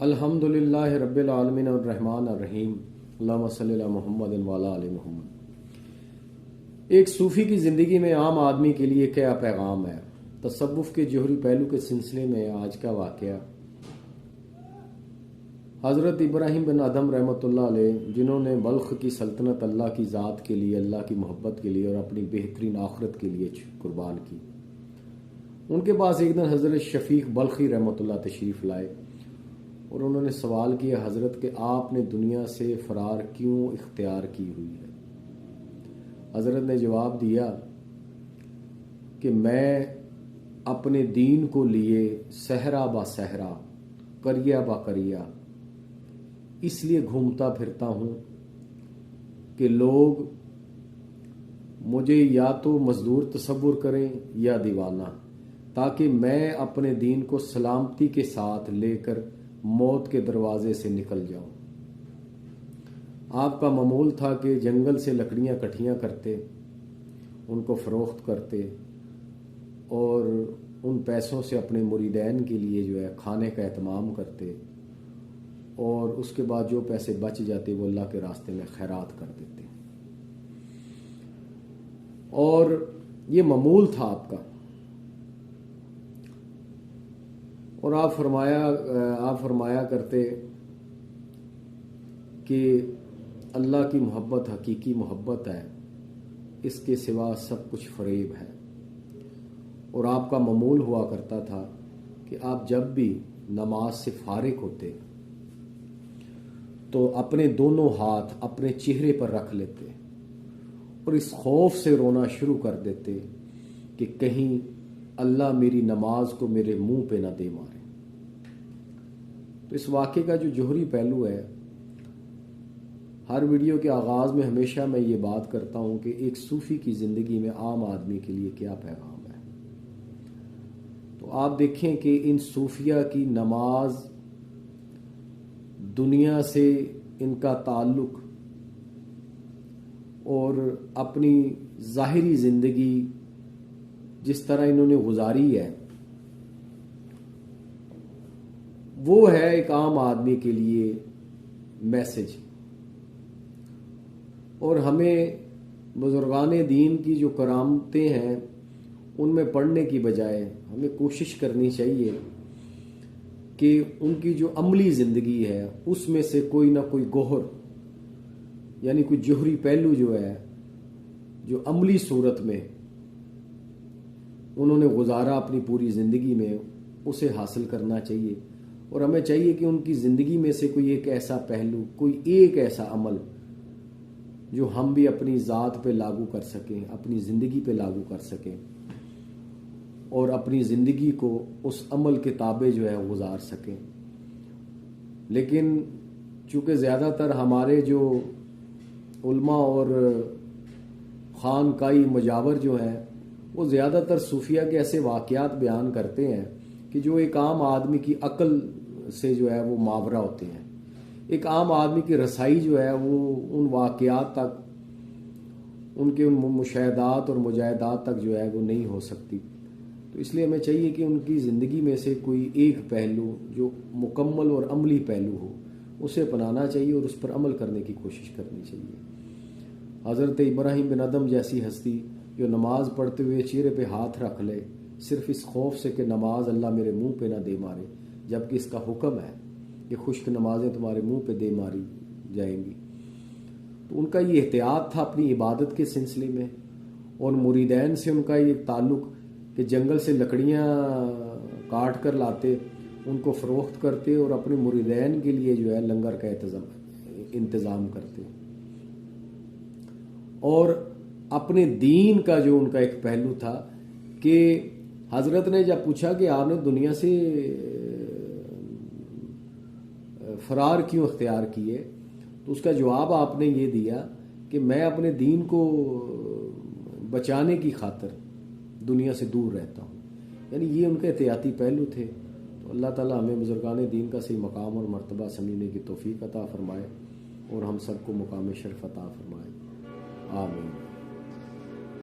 अल्हम्दुलिल्लाहि रब्बिल आलमीन अर्रहमान अर्रहीम अल्लाहुम्मा सल्लि अला मुहम्मद व अला आलि मुहम्मद। एक सूफ़ी की ज़िंदगी में आम आदमी के लिए क्या पैगाम है। तसव्वुफ़ के जोहरी पहलू के सिलसिले में आज का वाक़या, हज़रत इब्राहीम बिन अदहम रहमतुल्लाह अलैह, जिन्होंने बल्ख की सल्तनत अल्लाह की ज़ात के लिए, अल्लाह की मोहब्बत के लिए और अपनी बेहतरीन आखिरत के लिए कुर्बान की, उनके पास एक दिन हज़रत शफ़ीक बल्खी रहमतुल्लाह तशरीफ़ लाए और उन्होंने सवाल किया, हज़रत के आपने दुनिया से फ़रार क्यों इख्तियार की हुई है। हज़रत ने जवाब दिया कि मैं अपने दीन को लिए सहरा बा सहरा, करिया बा करिया इसलिए घूमता फिरता हूँ कि लोग मुझे या तो मजदूर तसव्वुर करें या दीवाना, ताकि मैं अपने दीन को सलामती के साथ लेकर मौत के दरवाजे से निकल जाऊं। आपका मामूल था कि जंगल से लकड़ियां इकट्ठियां करते, उनको फ़रोख्त करते और उन पैसों से अपने मुरीदैन के लिए जो है खाने का एहतमाम करते और उसके बाद जो पैसे बच जाते वो अल्लाह के रास्ते में खैरात कर देते। और ये मामूल था आपका। और आप फरमाया करते कि अल्लाह की मोहब्बत हकीकी मोहब्बत है, इसके सिवा सब कुछ फरेब है। और आपका मामूल हुआ करता था कि आप जब भी नमाज से फारिग होते तो अपने दोनों हाथ अपने चेहरे पर रख लेते और इस खौफ से रोना शुरू कर देते कि कहीं अल्लाह मेरी नमाज को मेरे मुंह पे ना दे मारे। तो इस वाक़े का जो जोहरी पहलू है, हर वीडियो के आगाज़ में हमेशा मैं ये बात करता हूँ कि एक सूफ़ी की ज़िंदगी में आम आदमी के लिए क्या पैगाम है। तो आप देखें कि इन सूफिया की नमाज, दुनिया से इनका ताल्लुक़ और अपनी ज़ाहिरी ज़िंदगी जिस तरह इन्होंने गुजारी है, वो है एक आम आदमी के लिए मैसेज। और हमें बुजुर्गाने दीन की जो करामतें हैं उनमें पढ़ने की बजाय हमें कोशिश करनी चाहिए कि उनकी जो अमली ज़िंदगी है उसमें से कोई ना कोई गोहर, यानी कोई जोहरी पहलू जो है, जो अमली सूरत में उन्होंने गुजारा अपनी पूरी ज़िंदगी में, उसे हासिल करना चाहिए। और हमें चाहिए कि उनकी ज़िंदगी में से कोई एक ऐसा पहलू, कोई एक ऐसा अमल जो हम भी अपनी ज़ात पे लागू कर सकें, अपनी ज़िंदगी पे लागू कर सकें और अपनी ज़िंदगी को उस अमल के ताबे जो है गुजार सकें। लेकिन चूँकि ज़्यादातर हमारे जो उल्मा और खानकाई मुजावर जो हैं वो ज़्यादातर सूफिया के ऐसे वाक़यात बयान करते हैं कि जो एक आम आदमी की अक्ल से जो है वो मावरा होते हैं। एक आम आदमी की रसाई जो है वो उन वाक़यात तक, उनके उन मुशाहदात और मुजाहिदात तक जो है वो नहीं हो सकती। तो इसलिए हमें चाहिए कि उनकी ज़िंदगी में से कोई एक पहलू जो मुकम्मल और अमली पहलू हो उसे अपनाना चाहिए और उस पर अमल करने की कोशिश करनी चाहिए। हज़रत इब्राहीम बिन अदहम जैसी हस्ती जो नमाज पढ़ते हुए चेहरे पे हाथ रख ले, सिर्फ इस खौफ से कि नमाज अल्लाह मेरे मुंह पे ना दे मारे, जबकि इसका हुक्म है कि खुश्क नमाजें तुम्हारे मुंह पे दे मारी जाएंगी। तो उनका ये एहतियात था अपनी इबादत के सिलसिले में। और मुरीदैन से उनका ये ताल्लुक़ कि जंगल से लकड़ियाँ काट कर लाते, उनको फ़रोख्त करते और अपने मुरीदैन के लिए जो है लंगर का इंतज़ाम करते। और अपने दीन का जो उनका एक पहलू था कि हज़रत ने जब पूछा कि आपने दुनिया से फ़रार क्यों इख्तियार किए, तो उसका जवाब आपने ये दिया कि मैं अपने दीन को बचाने की खातिर दुनिया से दूर रहता हूँ। यानी ये उनके एहतियाती पहलू थे। तो अल्लाह ताला हमें बुजुर्गान दीन का सही मकाम और मर्तबा समझने की तौफीक अता फ़रमाए और हम सबको मुकाम शर्फ अता फ़रमाए। आमीन।